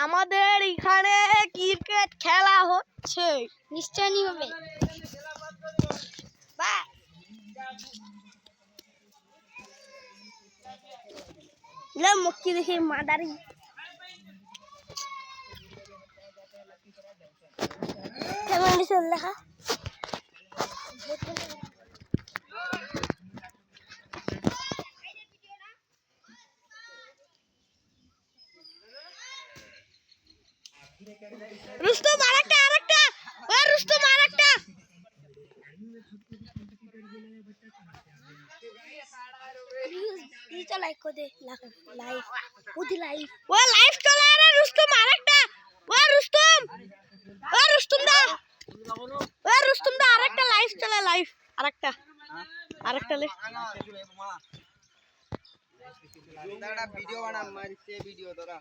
আমাদের এখানে ক্রিকেট খেলা হচ্ছে। নিশ্চয়ই হবে। মুক্তি দেখি মাদারি কেমন লেখা রুস্তম আরেকটা ওই রুস্তম আরেকটা নিচে লাইক করে দে লাইভ ওদি লাইভ ও লাইভ চলে রে রুস্তম আরেকটা ওই রুস্তম দা আরেকটা লাইভ চলে লাইভ আরেকটা লে ভিডিও বানা মারছে ভিডিও তোরা